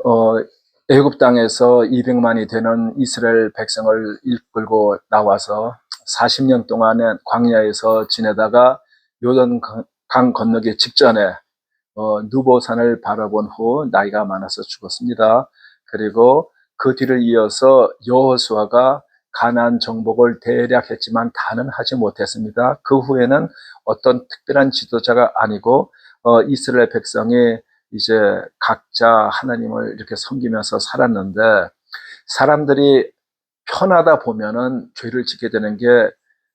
어, 애굽 땅에서 200만이 되는 이스라엘 백성을 이끌고 나와서 40년 동안의 광야에서 지내다가 요단 강 건너기 직전에 누보산을 바라본 후 나이가 많아서 죽었습니다. 그리고 그 뒤를 이어서 여호수아가 가나안 정복을 대략 했지만 다는 하지 못했습니다. 그 후에는 어떤 특별한 지도자가 아니고 이스라엘 백성이 이제 각자 하나님을 이렇게 섬기면서 살았는데, 사람들이 편하다 보면은 죄를 짓게 되는 게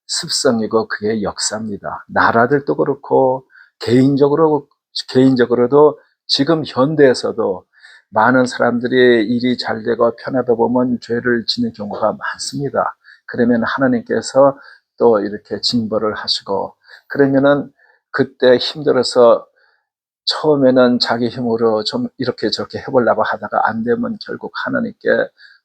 습성이고 그게 역사입니다. 나라들도 그렇고 개인적으로도 지금 현대에서도 많은 사람들이 일이 잘 되고 편하다 보면 죄를 짓는 경우가 많습니다. 그러면 하나님께서 또 이렇게 징벌을 하시고, 그러면은 그때 힘들어서 처음에는 자기 힘으로 좀 이렇게 저렇게 해보려고 하다가 안 되면 결국 하나님께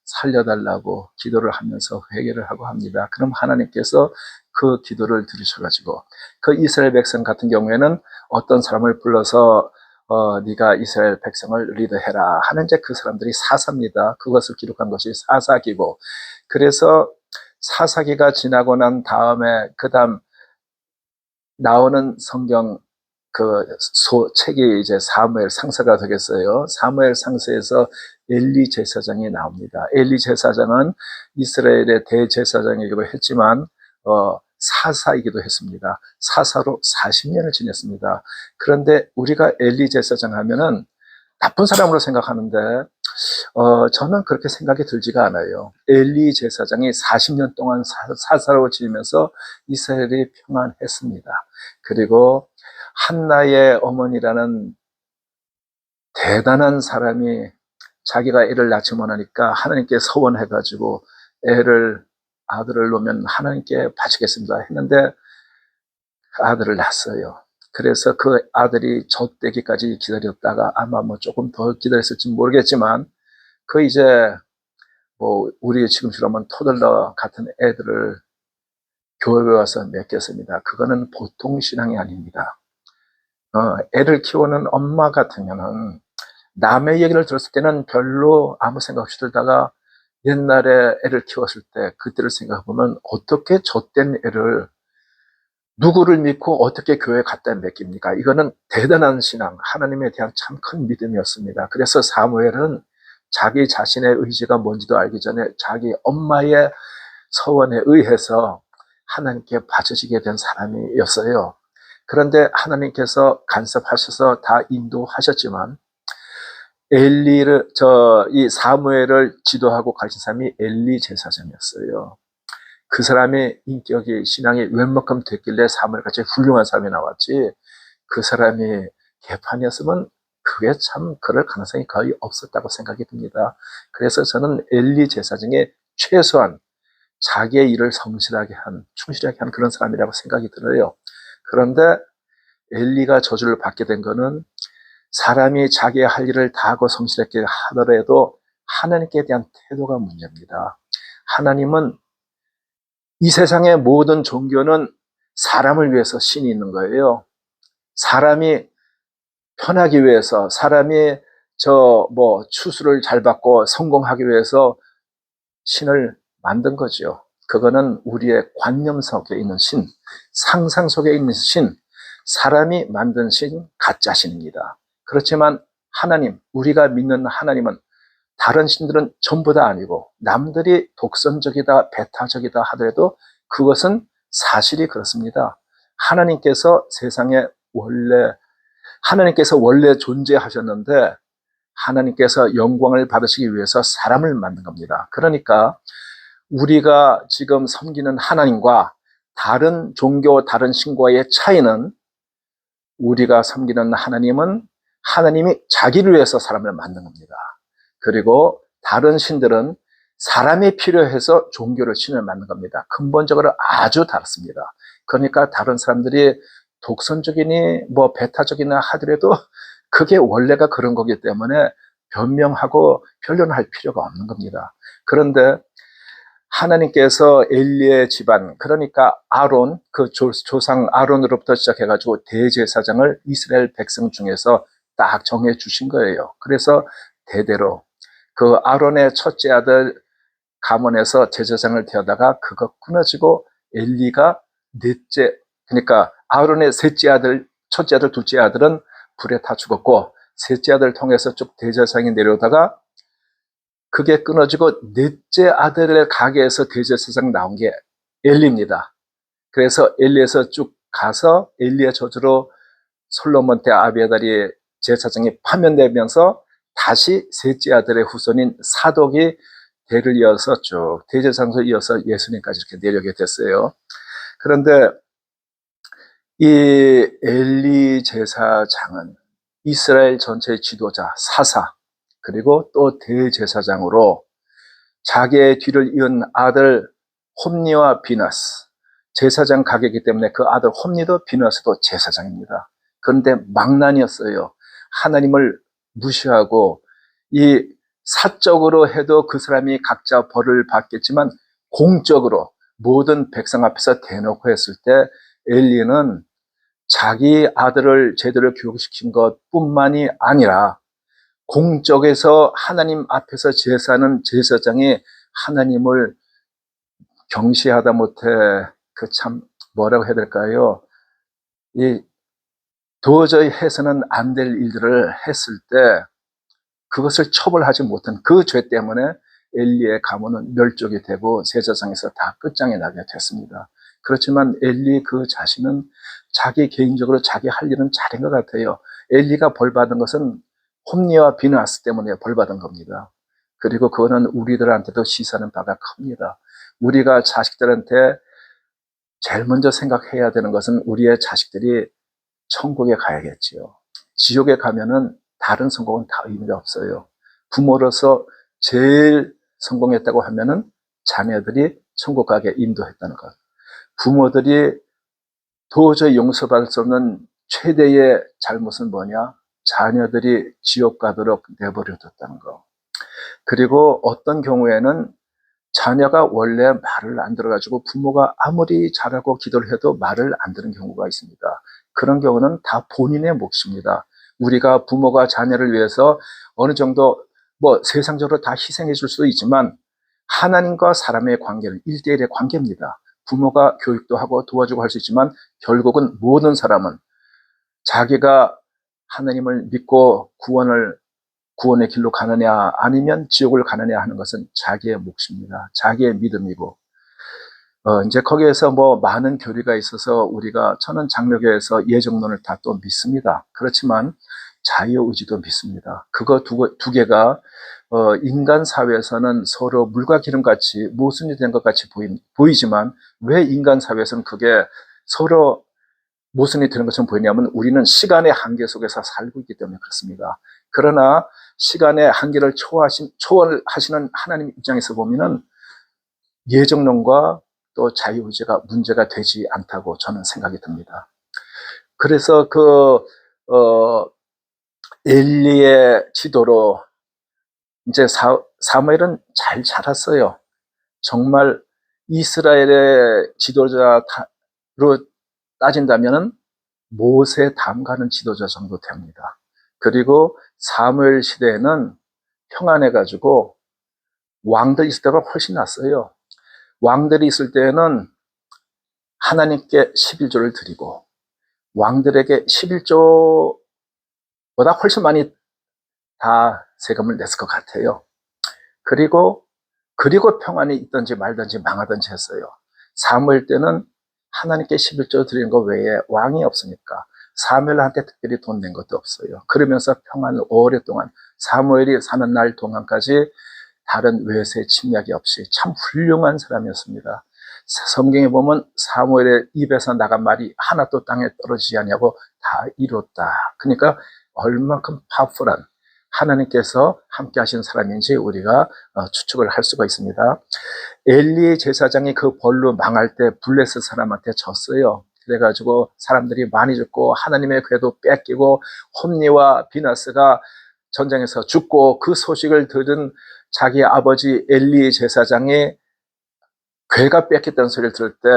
살려달라고 기도를 하면서 회개를 하고 합니다. 그럼 하나님께서 그 기도를 들으셔가지고, 그 이스라엘 백성 같은 경우에는 어떤 사람을 불러서 네가 이스라엘 백성을 리더해라 하는, 이제 그 사람들이 사사입니다. 그것을 기록한 것이 사사기고, 그래서 사사기가 지나고 난 다음에 그 다음 나오는 성경 책이 이제 사무엘 상서가 되겠어요. 사무엘 상서에서 엘리 제사장이 나옵니다. 엘리 제사장은 이스라엘의 대제사장이기도 했지만 사사이기도 했습니다. 사사로 40년을 지냈습니다. 그런데 우리가 엘리 제사장 하면은 나쁜 사람으로 생각하는데 저는 그렇게 생각이 들지가 않아요. 엘리 제사장이 40년 동안 사사로 지내면서 이스라엘이 평안했습니다. 그리고 한나의 어머니라는 대단한 사람이 자기가 애를 낳지 못하니까 하나님께 서원해가지고 아들을 놓으면 하나님께 바치겠습니다 했는데 아들을 낳았어요. 그래서 그 아들이 젖되기까지 기다렸다가 아마 뭐 조금 더 기다렸을지 모르겠지만, 그 이제 뭐 우리 지금처럼 토들러 같은 애들을 교회에 와서 맡겼습니다. 그거는 보통 신앙이 아닙니다. 애를 키우는 엄마 같으면은 남의 얘기를 들었을 때는 별로 아무 생각 없이 들다가 옛날에 애를 키웠을 때 그때를 생각해보면 어떻게 젖된 애를 누구를 믿고 어떻게 교회에 갖다 맡깁니까? 이거는 대단한 신앙, 하나님에 대한 참 큰 믿음이었습니다. 그래서 사무엘은 자기 자신의 의지가 뭔지도 알기 전에 자기 엄마의 서원에 의해서 하나님께 바쳐지게 된 사람이었어요. 그런데 하나님께서 간섭하셔서 다 인도하셨지만, 이 사무엘을 지도하고 가르친 사람이 엘리 제사장이었어요. 그 사람의 인격이, 신앙이 웬만큼 됐길래 사무엘같이 훌륭한 사람이 나왔지, 그 사람이 개판이었으면 그게 참 그럴 가능성이 거의 없었다고 생각이 듭니다. 그래서 저는 엘리 제사장의 최소한 자기의 일을 충실하게 한 그런 사람이라고 생각이 들어요. 그런데 엘리가 저주를 받게 된 거는, 사람이 자기의 할 일을 다 하고 성실하게 하더라도 하나님께 대한 태도가 문제입니다. 하나님은, 이 세상의 모든 종교는 사람을 위해서 신이 있는 거예요. 사람이 편하기 위해서, 사람이 추수를 잘 받고 성공하기 위해서 신을 만든 거죠. 그거는 우리의 관념 속에 있는 신, 상상 속에 있는 신, 사람이 만든 신, 가짜 신입니다. 그렇지만 하나님, 우리가 믿는 하나님은, 다른 신들은 전부 다 아니고 남들이 독선적이다, 배타적이다 하더라도 그것은 사실이 그렇습니다. 하나님께서 원래 존재하셨는데 하나님께서 영광을 받으시기 위해서 사람을 만든 겁니다. 그러니까 우리가 지금 섬기는 하나님과 다른 종교, 다른 신과의 차이는, 우리가 섬기는 하나님이 자기를 위해서 사람을 만든 겁니다. 그리고 다른 신들은 사람이 필요해서 신을 만든 겁니다. 근본적으로 아주 다릅니다. 그러니까 다른 사람들이 독선적이니 배타적이나 하더라도 그게 원래가 그런 거기 때문에 변명하고 변론할 필요가 없는 겁니다. 그런데 하나님께서 엘리의 집안, 그러니까 아론, 그 조상 아론으로부터 시작해가지고 대제사장을 이스라엘 백성 중에서 딱 정해 주신 거예요. 그래서 대대로 그 아론의 첫째 아들 가문에서 제사장을 태우다가 그거 끊어지고 엘리가 넷째, 그러니까 아론의 셋째 아들, 첫째 아들, 둘째 아들은 불에 다 죽었고 셋째 아들 통해서 쭉 대제사장이 내려오다가 그게 끊어지고 넷째 아들의 가게에서 대제사장 나온 게 엘리입니다. 그래서 엘리에서 쭉 가서 엘리의 저주로 솔로몬 때 아비아달이 제사장이 파면되면서 다시 셋째 아들의 후손인 사독이 대를 이어서 쭉 대제사장에서 이어서 예수님까지 이렇게 내려오게 됐어요. 그런데 이 엘리 제사장은 이스라엘 전체의 지도자, 사사, 그리고 또 대제사장으로 자기의 뒤를 이은 아들 홈니와 비나스, 제사장 가게이기 때문에 그 아들 홈니도 비나스도 제사장입니다. 그런데 망난이었어요. 하나님을 무시하고 이 사적으로 해도 그 사람이 각자 벌을 받겠지만 공적으로 모든 백성 앞에서 대놓고 했을 때 엘리는 자기 아들을 제대로 교육시킨 것뿐만이 아니라 공적에서 하나님 앞에서 제사하는 제사장이 하나님을 경시하다 못해 그 참 뭐라고 해야 될까요? 이 도저히 해서는 안 될 일들을 했을 때 그것을 처벌하지 못한 그 죄 때문에 엘리의 가문은 멸족이 되고 제사장에서 다 끝장이 나게 됐습니다. 그렇지만 엘리 그 자신은 자기 개인적으로 자기 할 일은 잘한 것 같아요. 엘리가 벌 받은 것은 홈니와 비나스 때문에 벌 받은 겁니다. 그리고 그거는 우리들한테도 시사하는 바가 큽니다. 우리가 자식들한테 제일 먼저 생각해야 되는 것은 우리의 자식들이 천국에 가야겠지요. 지옥에 가면은 다른 성공은 다 의미가 없어요. 부모로서 제일 성공했다고 하면은 자녀들이 천국 가게 인도했다는 것. 부모들이 도저히 용서받을 수 없는 최대의 잘못은 뭐냐? 자녀들이 지옥 가도록 내버려뒀다는 거. 그리고 어떤 경우에는 자녀가 원래 말을 안 들어가지고 부모가 아무리 잘하고 기도를 해도 말을 안 듣는 경우가 있습니다. 그런 경우는 다 본인의 몫입니다. 우리가 부모가 자녀를 위해서 어느 정도 뭐 세상적으로 다 희생해 줄 수도 있지만 하나님과 사람의 관계는 1대1의 관계입니다. 부모가 교육도 하고 도와주고 할 수 있지만 결국은 모든 사람은 자기가 하나님을 믿고 구원의 길로 가느냐 아니면 지옥을 가느냐 하는 것은 자기의 몫입니다. 자기의 믿음이고 이제 거기에서 뭐 많은 교리가 있어서 저는 장로교에서 예정론을 다 또 믿습니다. 그렇지만 자유의지도 믿습니다. 그거 두 개가 인간 사회에서는 서로 물과 기름같이 모순이 된 것 같이 보이지만 왜 인간 사회에서는 그게 서로 모순이 되는 것처럼 보이냐면 우리는 시간의 한계 속에서 살고 있기 때문에 그렇습니다. 그러나 시간의 한계를 초월하시는 하나님 입장에서 보면은 예정론과 또 자유의지가 문제가 되지 않다고 저는 생각이 듭니다. 그래서 엘리의 지도로 이제 사무엘은 잘 자랐어요. 정말 이스라엘의 지도자로 따진다면은 모세 다음 가는 지도자 정도 됩니다. 그리고 사무엘 시대에는 평안해가지고 왕들 있을 때가 훨씬 낫어요. 왕들이 있을 때에는 하나님께 11조를 드리고 왕들에게 11조보다 훨씬 많이 다 세금을 냈을 것 같아요. 그리고 평안이 있든지 말든지 망하든지 했어요. 사무엘 때는 하나님께 11조 드리는 것 외에 왕이 없으니까 사무엘한테 특별히 돈 낸 것도 없어요. 그러면서 평안을 오랫동안 사무엘이 사는 날 동안까지 다른 외세 침략이 없이 참 훌륭한 사람이었습니다. 성경에 보면 사무엘의 입에서 나간 말이 하나도 땅에 떨어지지 않냐고 다 이뤘다. 그러니까 얼만큼 파워풀한 하나님께서 함께 하신 사람인지 우리가 추측을 할 수가 있습니다. 엘리 제사장이 그 벌로 망할 때 블레셋 사람한테 졌어요. 그래가지고 사람들이 많이 죽고 하나님의 궤도 뺏기고 홈니와 비나스가 전쟁에서 죽고 그 소식을 들은 자기 아버지 엘리 제사장이 궤가 뺏겼다는 소리를 들을 때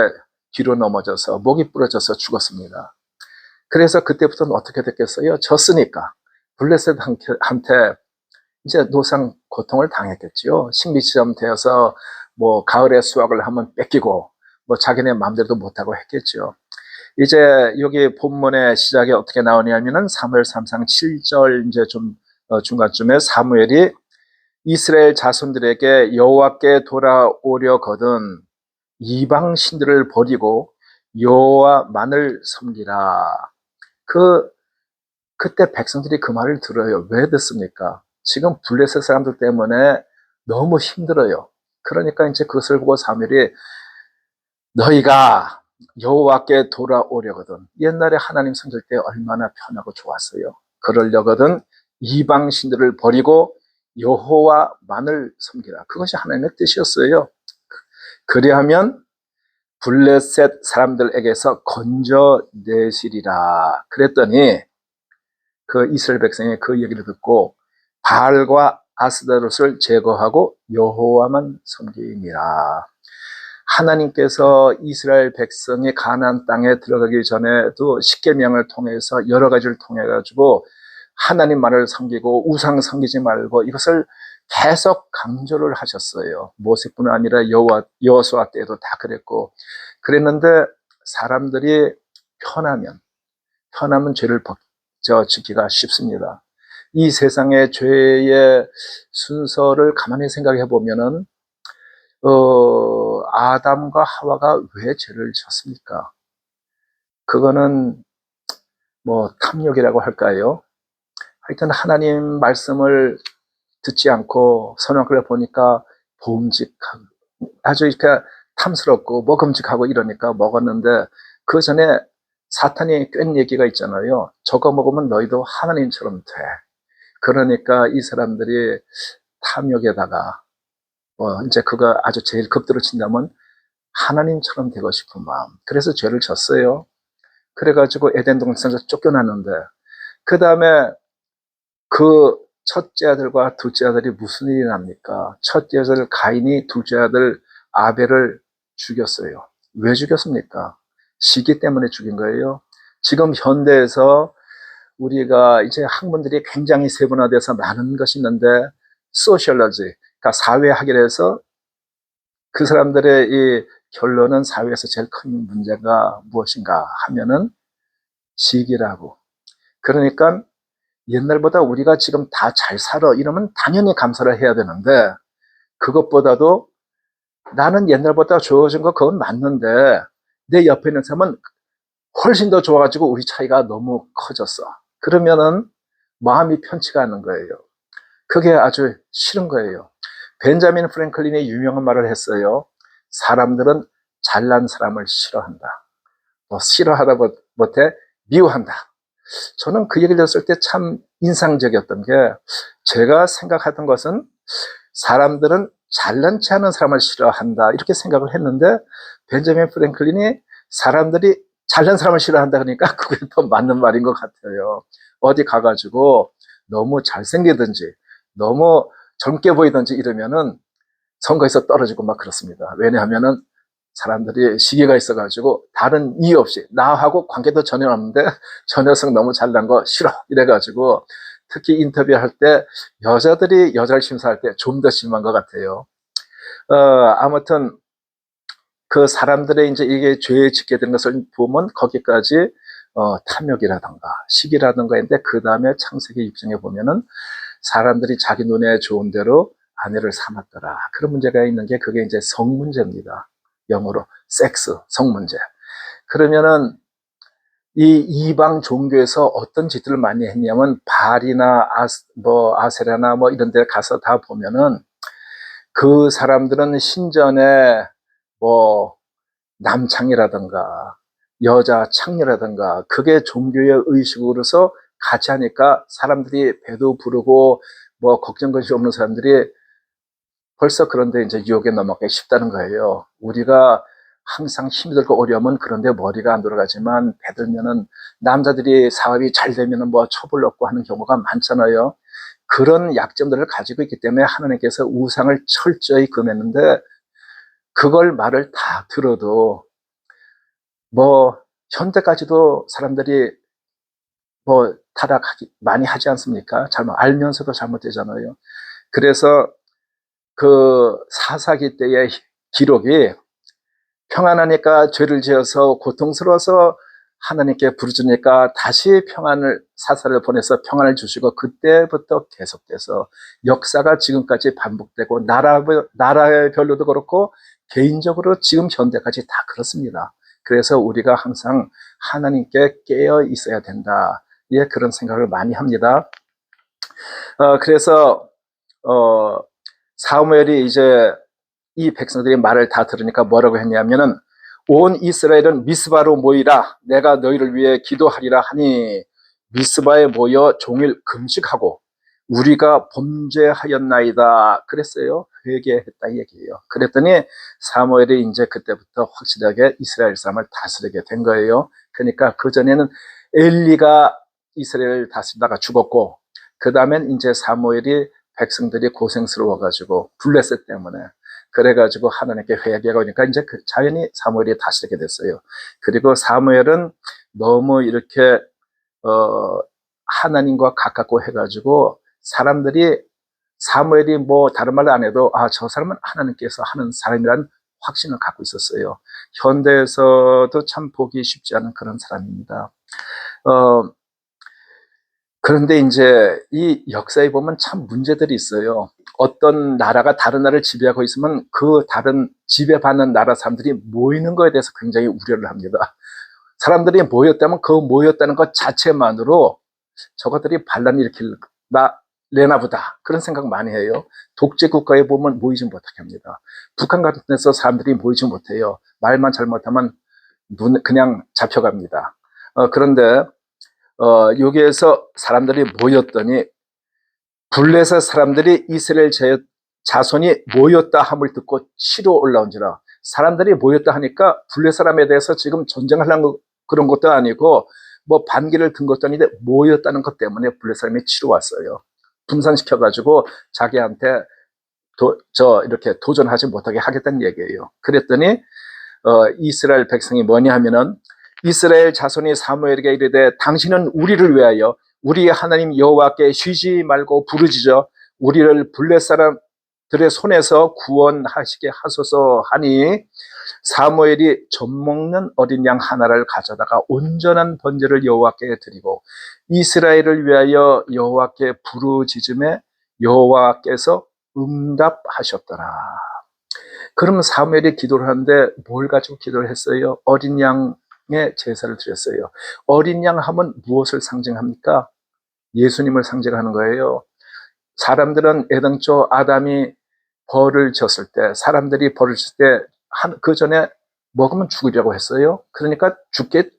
뒤로 넘어져서 목이 부러져서 죽었습니다. 그래서 그때부터는 어떻게 됐겠어요? 졌으니까 블레셋한테 이제 노상 고통을 당했겠죠. 식미시험 되어서 뭐 가을에 수확을 하면 뺏기고 뭐 자기네 마음대로도 못하고 했겠죠. 이제 여기 본문의 시작이 어떻게 나오냐면은 사무엘 3상 7절 이제 좀 중간쯤에 사무엘이 이스라엘 자손들에게 여호와께 돌아오려거든 이방 신들을 버리고 여호와만을 섬기라. 그때 백성들이 그 말을 들어요. 왜 듣습니까? 지금 블레셋 사람들 때문에 너무 힘들어요. 그러니까 이제 그것을 보고 사무엘이 너희가 여호와께 돌아오려거든. 옛날에 하나님 섬길 때 얼마나 편하고 좋았어요. 그러려거든 이방 신들을 버리고 여호와만을 섬기라. 그것이 하나님의 뜻이었어요. 그리하면 블레셋 사람들에게서 건져내시리라. 그랬더니 그 이스라엘 백성이 그 얘기를 듣고 바알과 아스다롯을 제거하고 여호와만 섬기니라. 하나님께서 이스라엘 백성이 가나안 땅에 들어가기 전에도 십계명을 통해서 여러 가지를 통해 가지고 하나님만을 섬기고 우상 섬기지 말고 이것을 계속 강조를 하셨어요. 모세뿐 아니라 여호수아 때도 다 그랬고 그랬는데 사람들이 편하면 죄를 지키기가 쉽습니다. 이 세상의 죄의 순서를 가만히 생각해 보면은 아담과 하와가 왜 죄를 졌습니까? 그거는 뭐 탐욕이라고 할까요? 하여튼 하나님 말씀을 듣지 않고 선악을 보니까 보음직하고 아주 이렇게 탐스럽고 먹음직하고 이러니까 먹었는데 그 전에 사탄이 꿰는 얘기가 있잖아요. 저거 먹으면 너희도 하나님처럼 돼. 그러니까 이 사람들이 탐욕에다가 이제 그거 아주 제일 급도로 친다면 하나님처럼 되고 싶은 마음. 그래서 죄를 졌어요. 그래가지고 에덴 동산에서 쫓겨났는데 그 다음에 그 첫째 아들과 둘째 아들이 무슨 일이 납니까? 첫째 아들 가인이 둘째 아들 아벨을 죽였어요. 왜 죽였습니까? 시기 때문에 죽인 거예요. 지금 현대에서 우리가 이제 학문들이 굉장히 세분화돼서 많은 것이 있는데 소셜러지, 그러니까 사회학이라서 그 사람들의 이 결론은 사회에서 제일 큰 문제가 무엇인가 하면은 시기라고. 그러니까 옛날보다 우리가 지금 다 잘 살아 이러면 당연히 감사를 해야 되는데 그것보다도 나는 옛날보다 좋아진 거 그건 맞는데 내 옆에 있는 사람은 훨씬 더 좋아가지고 우리 차이가 너무 커졌어. 그러면은 마음이 편치가 않은 거예요. 그게 아주 싫은 거예요. 벤자민 프랭클린이 유명한 말을 했어요. 사람들은 잘난 사람을 싫어한다. 싫어하다 못해 미워한다. 저는 그 얘기를 들었을 때 참 인상적이었던 게 제가 생각하던 것은 사람들은 잘난치 않은 사람을 싫어한다 이렇게 생각을 했는데 벤자민 프랭클린이 사람들이 잘난 사람을 싫어한다 그러니까 그게 더 맞는 말인 것 같아요. 어디 가가지고 너무 잘생기든지 너무 젊게 보이든지 이러면은 선거에서 떨어지고 막 그렇습니다. 왜냐하면은 사람들이 시기가 있어가지고 다른 이유 없이 나하고 관계도 전혀 없는데 저 녀석 너무 잘난 거 싫어 이래가지고 특히 인터뷰할 때 여자들이 여자를 심사할 때 좀 더 심한 것 같아요. 아무튼 그 사람들의 이제 이게 죄에 짓게 된 것을 보면 거기까지 탐욕이라든가 시기라든가 있는데 그 다음에 창세기 6장에 보면은 사람들이 자기 눈에 좋은 대로 아내를 삼았더라. 그런 문제가 있는 게 그게 이제 성 문제입니다. 영어로 섹스, 성 문제. 그러면은 이 이방 종교에서 어떤 짓들을 많이 했냐면 바알이나 아세라나 뭐 이런 데 가서 다 보면은 그 사람들은 신전에 뭐 남창이라든가 여자 창녀라든가 그게 종교의 의식으로서 같이 하니까 사람들이 배도 부르고 뭐 걱정것이 없는 사람들이 벌써 그런데 이제 유혹에 넘어가기 쉽다는 거예요. 우리가 항상 힘이 들고 어려우면 그런데 머리가 안 돌아가지만 배들면은 남자들이 사업이 잘 되면은 뭐 첩을 얻고 하는 경우가 많잖아요. 그런 약점들을 가지고 있기 때문에 하나님께서 우상을 철저히 금했는데 그걸 말을 다 들어도 뭐 현대까지도 사람들이 뭐 타락하기 많이 하지 않습니까? 잘못 알면서도 잘못되잖아요. 그래서 그 사사기 때의 기록이 평안하니까 죄를 지어서 고통스러워서 하나님께 부르짖으니까 다시 평안을 사사를 보내서 평안을 주시고 그때부터 계속돼서 역사가 지금까지 반복되고 나라별로도 그렇고 개인적으로 지금 현대까지 다 그렇습니다. 그래서 우리가 항상 하나님께 깨어 있어야 된다. 예, 그런 생각을 많이 합니다. 그래서 사무엘이 이제 이 백성들이 말을 다 들으니까 뭐라고 했냐면은 온 이스라엘은 미스바로 모이라 내가 너희를 위해 기도하리라 하니 미스바에 모여 종일 금식하고 우리가 범죄하였나이다 그랬어요. 회개했다 이 얘기예요. 그랬더니 사무엘이 이제 그때부터 확실하게 이스라엘 사람을 다스리게 된 거예요. 그러니까 그전에는 엘리가 이스라엘을 다스리다가 죽었고 그 다음엔 이제 사무엘이 백성들이 고생스러워가지고 블레셋 때문에 그래가지고 하나님께 회개하고 그러니까 이제 자연히 사무엘이 다스리게 됐어요. 그리고 사무엘은 너무 이렇게 하나님과 가깝고 해가지고 사람들이 사무엘이 뭐 다른 말로 안 해도 저 사람은 하나님께서 하는 사람이라는 확신을 갖고 있었어요. 현대에서도 참 보기 쉽지 않은 그런 사람입니다. 그런데 이제 이 역사에 보면 참 문제들이 있어요. 어떤 나라가 다른 나라를 지배하고 있으면 그 다른 지배받는 나라 사람들이 모이는 거에 대해서 굉장히 우려를 합니다. 사람들이 모였다면 그 모였다는 것 자체만으로 저것들이 반란을 일으킬래나 보다 그런 생각 많이 해요. 독재 국가에 보면 모이지 못하게 합니다. 북한 같은 데서 사람들이 모이지 못해요. 말만 잘못하면 그냥 잡혀갑니다. 그런데 여기에서 사람들이 모였더니 블레셋 사람들이 이스라엘 자손이 모였다 함을 듣고 치러 올라온지라. 사람들이 모였다 하니까 블레셋 사람에 대해서 지금 전쟁하려는 그런 것도 아니고 뭐 반기를 든 것도 아닌데 모였다는 것 때문에 블레셋 사람이 치러 왔어요. 분산시켜가지고 자기한테 이렇게 도전하지 못하게 하겠다는 얘기예요. 그랬더니 이스라엘 백성이 뭐냐 하면은 이스라엘 자손이 사무엘에게 이르되 당신은 우리를 위하여 우리 하나님 여호와께 쉬지 말고 부르짖어 우리를 블레셋 사람들의 손에서 구원하시게 하소서 하니 사무엘이 젖먹는 어린 양 하나를 가져다가 온전한 번제를 여호와께 드리고 이스라엘을 위하여 여호와께 부르짖음에 여호와께서 응답하셨더라. 그러면 사무엘이 기도를 하는데 뭘 가지고 기도를 했어요? 어린 양의 제사를 드렸어요. 어린 양 하면 무엇을 상징합니까? 예수님을 상징하는 거예요. 사람들은 에덴초 아담이 벌을 졌을 때, 사람들이 벌을 졌을 때, 그 전에 먹으면 죽으려고 했어요. 그러니까 죽게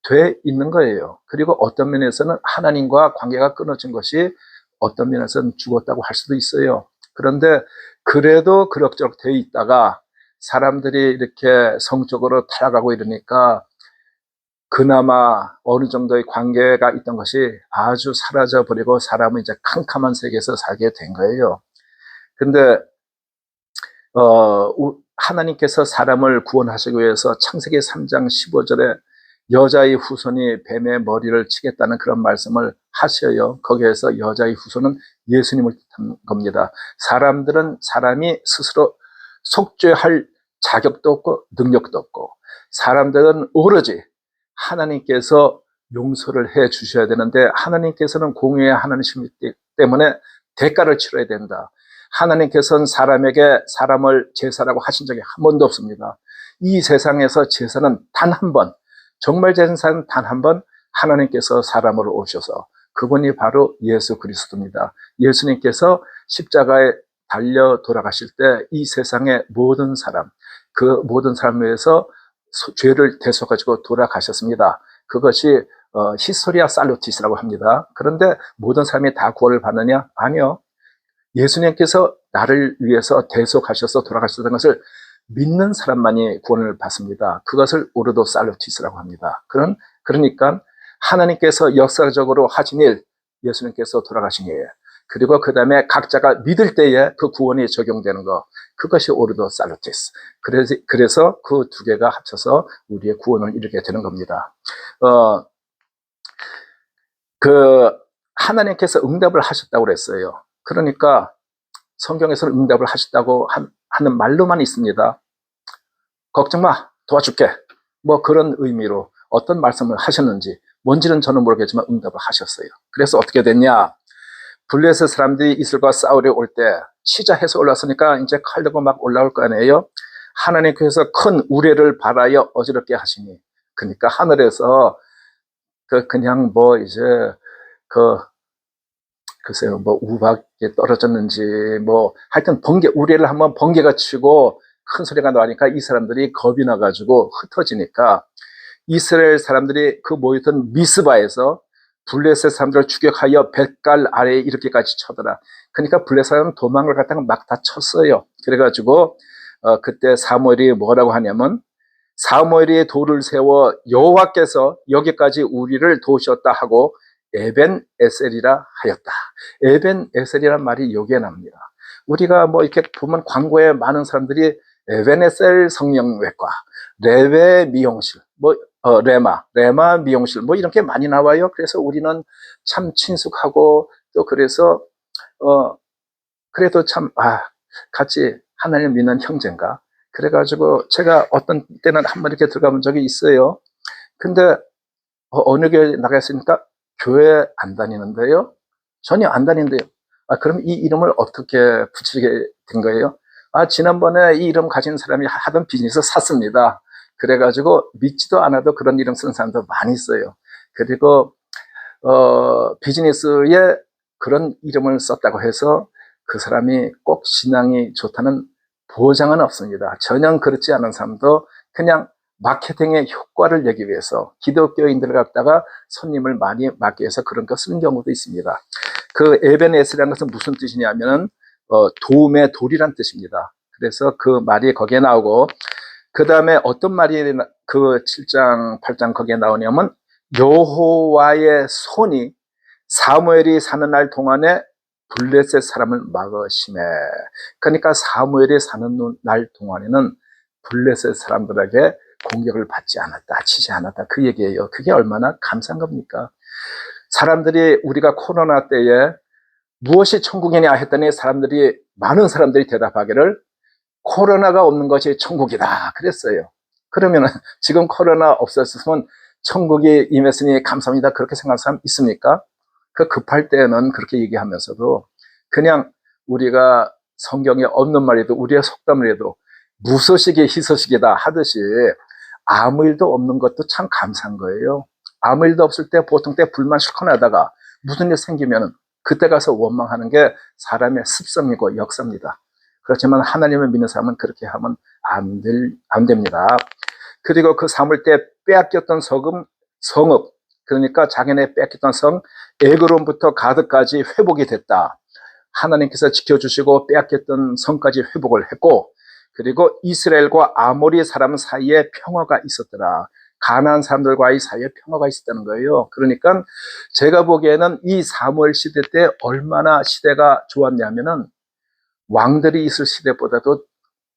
돼 있는 거예요. 그리고 어떤 면에서는 하나님과 관계가 끊어진 것이 어떤 면에서는 죽었다고 할 수도 있어요. 그런데 그래도 그럭저럭 돼 있다가 사람들이 이렇게 성적으로 타락하고 이러니까 그나마 어느 정도의 관계가 있던 것이 아주 사라져버리고 사람은 이제 캄캄한 세계에서 살게 된 거예요. 근데 하나님께서 사람을 구원하시기 위해서 창세기 3장 15절에 여자의 후손이 뱀의 머리를 치겠다는 그런 말씀을 하셔요. 거기에서 여자의 후손은 예수님을 뜻한 겁니다. 사람들은 사람이 스스로 속죄할 자격도 없고 능력도 없고 사람들은 오로지 하나님께서 용서를 해 주셔야 되는데 하나님께서는 공의의 하나님이시기 때문에 대가를 치러야 된다. 하나님께서는 사람에게 사람을 제사라고 하신 적이 한 번도 없습니다. 이 세상에서 제사는 단 한 번, 정말 제사는 단 한 번 하나님께서 사람으로 오셔서 그분이 바로 예수 그리스도입니다. 예수님께서 십자가에 달려 돌아가실 때 이 세상의 모든 사람, 그 모든 사람을 위해서 죄를 대속하시고 돌아가셨습니다. 그것이 히스토리아 살루티스라고 합니다. 그런데 모든 사람이 다 구원을 받느냐? 아니요. 예수님께서 나를 위해서 대속하셔서 돌아가셨다는 것을 믿는 사람만이 구원을 받습니다. 그것을 오르도 살루티스라고 합니다. 그러니까 하나님께서 역사적으로 하신 일, 예수님께서 돌아가신 일, 그리고 그 다음에 각자가 믿을 때에 그 구원이 적용되는 것, 그것이 오르도 살루티스. 그래서 그 두 개가 합쳐서 우리의 구원을 이루게 되는 겁니다. 그 하나님께서 응답을 하셨다고 그랬어요. 그러니까 성경에서는 응답을 하셨다고 하는 말로만 있습니다. 걱정 마, 도와줄게. 뭐 그런 의미로 어떤 말씀을 하셨는지 뭔지는 저는 모르겠지만 응답을 하셨어요. 그래서 어떻게 됐냐? 블레셋 사람들이 이스라엘과 싸우려 올 때 치자해서 올랐으니까 이제 칼 들고 막 올라올 거 아니에요. 하나님께서 큰 우레를 발하여 어지럽게 하시니, 그러니까 하늘에서 그냥 뭐 이제 그 글쎄요, 뭐 우박이 떨어졌는지 뭐 하여튼 번개, 우레를 한번 번개가 치고 큰 소리가 나니까 이 사람들이 겁이 나가지고 흩어지니까 이스라엘 사람들이 그 모였던 미스바에서 블레셋 사람들을 추격하여 뱃갈 아래에 이렇게까지 쳐더라. 그러니까 블레셋 사람은 도망을 갔다가 막 다 쳤어요. 그래가지고 그때 사무엘이 뭐라고 하냐면, 사무엘이 돌을 세워 여호와께서 여기까지 우리를 도우셨다 하고 에벤 에셀이라 하였다. 에벤 에셀이란 말이 여기에 납니다. 우리가 뭐 이렇게 보면 광고에 많은 사람들이 에벤 에셀 성형외과, 레베 미용실, 뭐 레마 미용실 뭐 이렇게 많이 나와요. 그래서 우리는 참 친숙하고 또 그래서 그래도 참 같이 하나님 믿는 형제인가. 그래가지고 제가 어떤 때는 한번 이렇게 들어가 본 적이 있어요. 근데 어느 교회 나갔으니까 교회 안 다니는데요? 전혀 안 다니는데요. 그럼 이 이름을 어떻게 붙이게 된 거예요? 지난번에 이 이름 가진 사람이 하던 비즈니스 샀습니다. 그래가지고 믿지도 않아도 그런 이름 쓴 사람도 많이 있어요. 그리고 비즈니스에 그런 이름을 썼다고 해서 그 사람이 꼭 신앙이 좋다는 보장은 없습니다. 전혀 그렇지 않은 사람도 그냥 마케팅의 효과를 내기 위해서 기독교인들을 갖다가 손님을 많이 맡기 위해서 그런 거 쓰는 경우도 있습니다. 그 에벤에스라는 것은 무슨 뜻이냐면은 도움의 돌이란 뜻입니다. 그래서 그 말이 거기에 나오고, 그 다음에 어떤 말이 그 7장 8장 거기에 나오냐면, 여호와의 손이 사무엘이 사는 날 동안에 블레셋 사람을 막으시매. 그러니까 사무엘이 사는 날 동안에는 블레셋 사람들에게 공격을 받지 않았다, 치지 않았다, 그 얘기예요. 그게 얼마나 감사한 겁니까? 사람들이 우리가 코로나 때에 무엇이 천국이냐 했더니 많은 사람들이 대답하기를 코로나가 없는 것이 천국이다 그랬어요. 그러면 지금 코로나 없었으면 천국이 임했으니 감사합니다 그렇게 생각하는 사람 있습니까? 그 급할 때는 그렇게 얘기하면서도 그냥 우리가 성경에 없는 말이도 우리의 속담을 해도 무소식이 희소식이다 하듯이 아무 일도 없는 것도 참 감사한 거예요. 아무 일도 없을 때 보통 때 불만 실컷 하다가 무슨 일 생기면 그때 가서 원망하는 게 사람의 습성이고 역사입니다. 그렇지만 하나님을 믿는 사람은 그렇게 하면 안 됩니다. 그리고 그 사물 때 빼앗겼던 성읍, 그러니까 자기네 뺏겼던 성 에그론부터 가드까지 회복이 됐다. 하나님께서 지켜주시고 빼앗겼던 성까지 회복을 했고, 그리고 이스라엘과 아모리 사람 사이에 평화가 있었더라. 가나안 사람들과의 사이에 평화가 있었다는 거예요. 그러니까 제가 보기에는 이 사무엘 시대 때 얼마나 시대가 좋았냐면은 왕들이 있을 시대보다도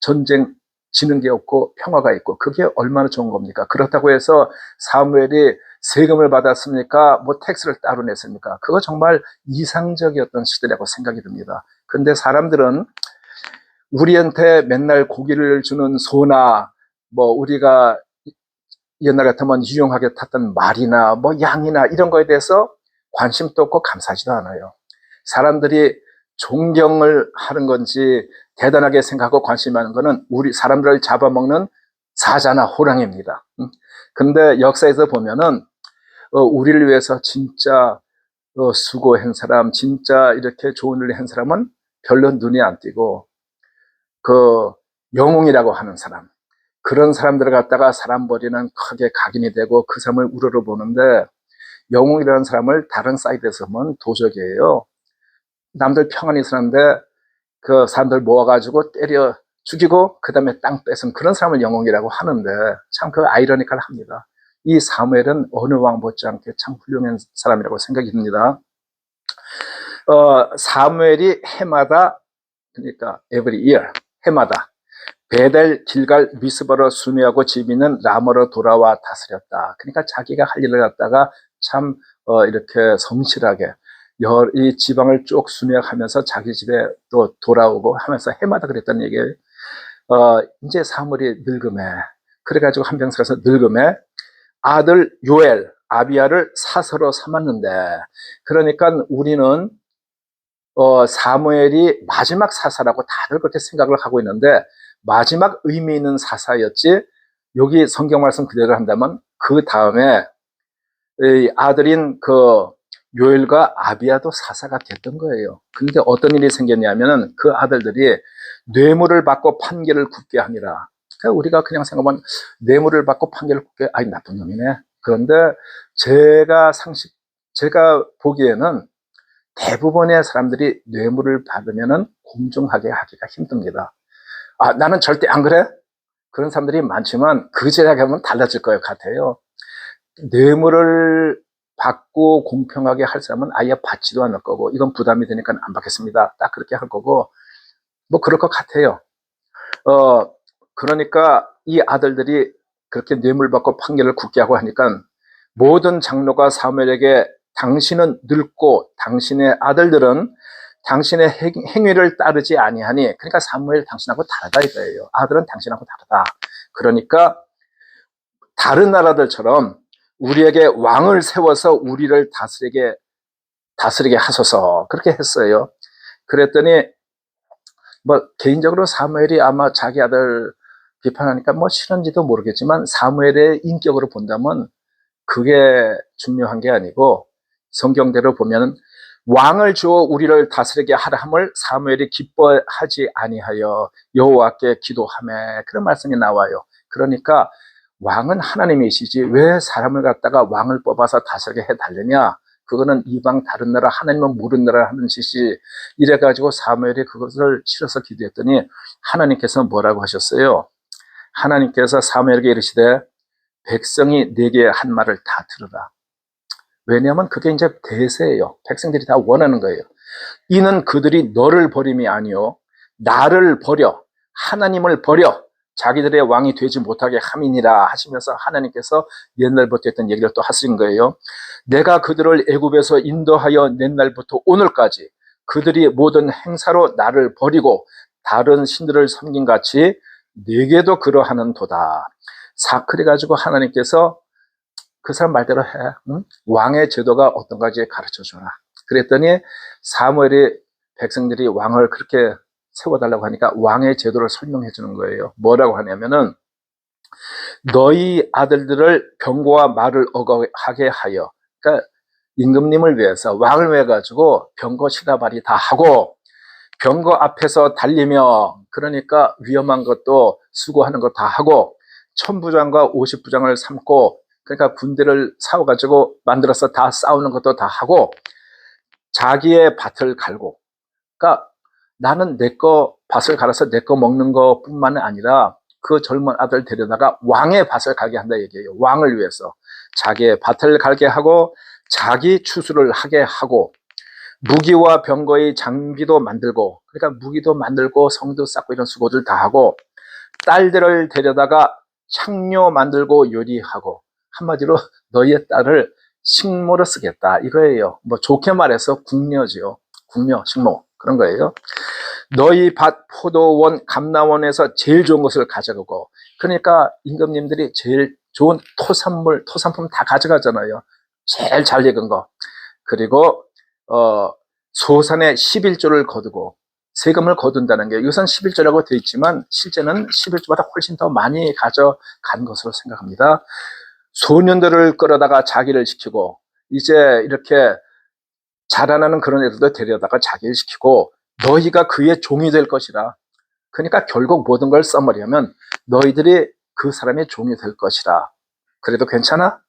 전쟁 지는 게 없고 평화가 있고, 그게 얼마나 좋은 겁니까? 그렇다고 해서 사무엘이 세금을 받았습니까? 뭐 텍스를 따로 냈습니까? 그거 정말 이상적이었던 시대라고 생각이 듭니다. 근데 사람들은 우리한테 맨날 고기를 주는 소나 뭐 우리가 옛날 같으면 유용하게 탔던 말이나 뭐 양이나 이런 거에 대해서 관심도 없고 감사하지도 않아요. 사람들이 존경을 하는 건지 대단하게 생각하고 관심 많은 거는 우리 사람들을 잡아먹는 사자나 호랑이입니다. 근데 역사에서 보면은 우리를 위해서 진짜 수고한 사람, 진짜 이렇게 좋은 일을 한 사람은 별로 눈에 안 띄고 그 영웅이라고 하는 사람, 그런 사람들을 갖다가 사람 버리는 크게 각인이 되고 그 사람을 우러러 보는데, 영웅이라는 사람을 다른 사이트에서 보면 도적이에요. 남들 평안히 사는데 그 사람들 모아가지고 때려 죽이고 그 다음에 땅 뺏은 그런 사람을 영웅이라고 하는데 참 그 아이러니컬합니다. 이 사무엘은 어느 왕 못지않게 참 훌륭한 사람이라고 생각이 듭니다. 사무엘이 해마다, 그러니까 every year, 해마다 베델, 길갈, 미스바로 순회하고 집 있는 라마로 돌아와 다스렸다. 그러니까 자기가 할 일을 갖다가 참 이렇게 성실하게 이 지방을 쭉 순회하면서 자기 집에 또 돌아오고 하면서 해마다 그랬던 얘기예요. 이제 사무엘이 늙음에, 그래가지고 한병설에서 늙음에 아들 요엘, 아비야를 사서로 삼았는데, 그러니까 우리는 사무엘이 마지막 사사라고 다들 그렇게 생각을 하고 있는데, 마지막 의미 있는 사사였지, 여기 성경 말씀 그대로 한다면 그 다음에 아들인 그 요엘과 아비야도 사사가 됐던 거예요. 근데 어떤 일이 생겼냐면은 그 아들들이 뇌물을 받고 판결을 굳게 하니라. 그러니까 우리가 그냥 생각하면 뇌물을 받고 판결을 굳게, 아이 나쁜 놈이네. 그런데 제가 보기에는 대부분의 사람들이 뇌물을 받으면은 공정하게 하기가 힘듭니다. 나는 절대 안 그래? 그런 사람들이 많지만 그 제약에 하면 달라질 것 같아요. 뇌물을 받고 공평하게 할 사람은 아예 받지도 않을 거고, 이건 부담이 되니까 안 받겠습니다, 딱 그렇게 할 거고, 뭐 그럴 것 같아요. 그러니까 이 아들들이 그렇게 뇌물 받고 판결을 굳게 하고 하니까 모든 장로가 사무엘에게 당신은 늙고 당신의 아들들은 당신의 행위를 따르지 아니하니, 그러니까 사무엘 당신하고 다르다 이거예요. 아들은 당신하고 다르다. 그러니까 다른 나라들처럼 우리에게 왕을 세워서 우리를 다스리게 하소서, 그렇게 했어요. 그랬더니 뭐 개인적으로 사무엘이 아마 자기 아들 비판하니까 뭐 싫은지도 모르겠지만, 사무엘의 인격으로 본다면 그게 중요한 게 아니고, 성경대로 보면 왕을 주어 우리를 다스리게 하라 함을 사무엘이 기뻐하지 아니하여 여호와께 기도하매, 그런 말씀이 나와요. 그러니까 왕은 하나님이시지 왜 사람을 갖다가 왕을 뽑아서 다스리게 해달느냐, 그거는 이방 다른 나라, 하나님은 모르는 나라 하는 짓이, 이래가지고 사무엘이 그것을 싫어서 기도했더니 하나님께서 뭐라고 하셨어요? 하나님께서 사무엘에게 이르시되 백성이 네게 한 말을 다 들으라. 왜냐하면 그게 이제 대세예요. 백성들이 다 원하는 거예요. 이는 그들이 너를 버림이 아니요 나를 버려 하나님을 버려 자기들의 왕이 되지 못하게 함이니라 하시면서, 하나님께서 옛날부터 했던 얘기를 또 하신 거예요. 내가 그들을 애굽에서 인도하여 낸 날부터 오늘까지 그들이 모든 행사로 나를 버리고 다른 신들을 섬긴 같이 네게도 그러하는 도다. 그래가지고 하나님께서 그 사람 말대로 해. 응? 왕의 제도가 어떤 가지 가르쳐 줘라. 그랬더니 사무엘이 백성들이 왕을 그렇게 세워달라고 하니까 왕의 제도를 설명해 주는 거예요. 뭐라고 하냐면은 너희 아들들을 병거와 말을 어거하게 하여, 그러니까 임금님을 위해서 왕을 위해 가지고 병거 시다발이 다 하고, 병거 앞에서 달리며, 그러니까 위험한 것도 수고하는 거 다 하고, 1000부장과 50부장을 삼고, 그러니까 군대를 사와가지고 만들어서 다 싸우는 것도 다 하고, 자기의 밭을 갈고, 그러니까 나는 내 거 밭을 갈아서 내 거 먹는 것뿐만 아니라 그 젊은 아들 데려다가 왕의 밭을 갈게 한다 얘기예요. 왕을 위해서 자기의 밭을 갈게 하고 자기 추수를 하게 하고, 무기와 병거의 장비도 만들고, 그러니까 무기도 만들고 성도 쌓고 이런 수고들 다 하고, 딸들을 데려다가 향료 만들고 요리하고, 한마디로 너희의 딸을 식모로 쓰겠다 이거예요. 뭐 좋게 말해서 궁녀지요. 궁녀, 식모, 그런 거예요. 너희 밭, 포도원, 감나원에서 제일 좋은 것을 가져가고, 그러니까 임금님들이 제일 좋은 토산품 다 가져가잖아요. 제일 잘 익은 거. 그리고 소산의 11조를 거두고, 세금을 거둔다는 게, 이것은 11조라고 되어 있지만 실제는 11조보다 훨씬 더 많이 가져간 것으로 생각합니다. 소년들을 끌어다가 자기를 시키고, 이제 이렇게 자라나는 그런 애들도 데려다가 자기를 시키고, 너희가 그의 종이 될 것이라. 그러니까 결국 모든 걸 써머리하면 너희들이 그 사람의 종이 될 것이라. 그래도 괜찮아?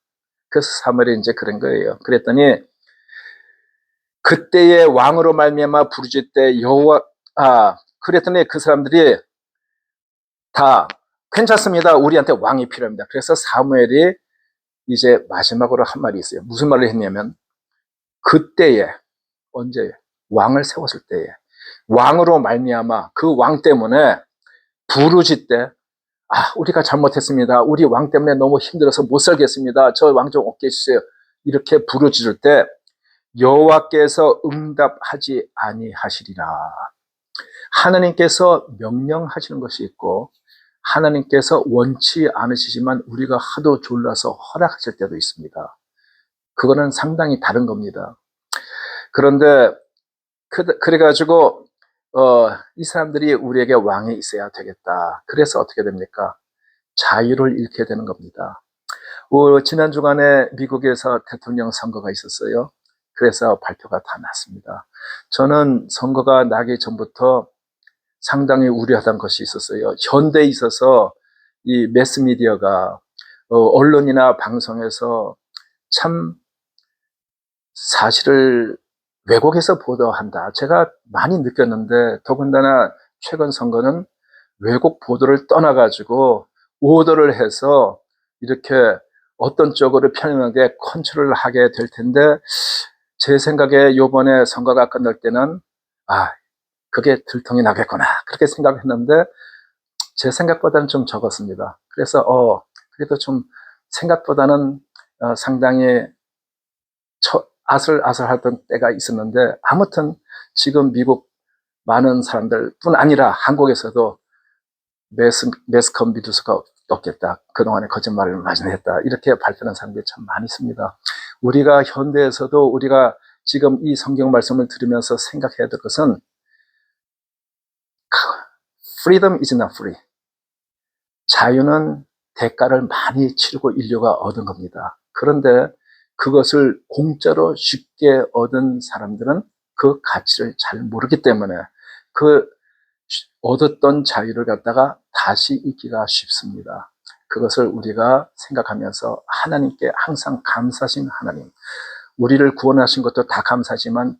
그래서 사무엘이 이제 그런 거예요. 그랬더니 그때의 왕으로 말미암아 부르짖되 여호와, 그랬더니 그 사람들이 다 괜찮습니다. 우리한테 왕이 필요합니다. 그래서 사무엘이 이제 마지막으로 한 말이 있어요. 무슨 말을 했냐면, 그때에, 언제 왕을 세웠을 때에 왕으로 말미암아 그 왕 때문에 부르짖되, 우리가 잘못했습니다. 우리 왕 때문에 너무 힘들어서 못 살겠습니다. 저 왕 좀 없게 해주세요. 이렇게 부르짖을 때 여호와께서 응답하지 아니하시리라. 하나님께서 명령하시는 것이 있고 하나님께서 원치 않으시지만 우리가 하도 졸라서 허락하실 때도 있습니다. 그거는 상당히 다른 겁니다. 그런데 그래가지고 이 사람들이 우리에게 왕이 있어야 되겠다. 그래서 어떻게 됩니까? 자유를 잃게 되는 겁니다. 지난 주간에 미국에서 대통령 선거가 있었어요. 그래서 발표가 다 났습니다. 저는 선거가 나기 전부터 상당히 우려하던 것이 있었어요. 현대에 있어서 이 매스미디어가 언론이나 방송에서 참 사실을 왜곡해서 보도한다. 제가 많이 느꼈는데 더군다나 최근 선거는 왜곡 보도를 떠나가지고 오더를 해서 이렇게 어떤 쪽으로 편향하게 컨트롤을 하게 될 텐데 제 생각에 이번에 선거가 끝날 때는 그게 들통이 나겠구나 그렇게 생각했는데 제 생각보다는 좀 적었습니다. 그래서 그래도 좀 생각보다는 상당히 아슬아슬하던 때가 있었는데 아무튼 지금 미국 많은 사람들뿐 아니라 한국에서도 매스컴 믿을 수가 없겠다. 그동안에 거짓말을 많이 했다. 이렇게 발표하는 사람들이 참 많이 있습니다. 우리가 현대에서도 우리가 지금 이 성경 말씀을 들으면서 생각해야 될 것은 freedom is not free. 자유는 대가를 많이 치르고 인류가 얻은 겁니다. 그런데 그것을 공짜로 쉽게 얻은 사람들은 그 가치를 잘 모르기 때문에 그 얻었던 자유를 갖다가 다시 잊기가 쉽습니다. 그것을 우리가 생각하면서 하나님께 항상 감사하신 하나님, 우리를 구원하신 것도 다 감사하지만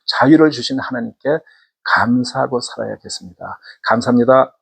자유를 주신 하나님께 감사하고 살아야겠습니다. 감사합니다.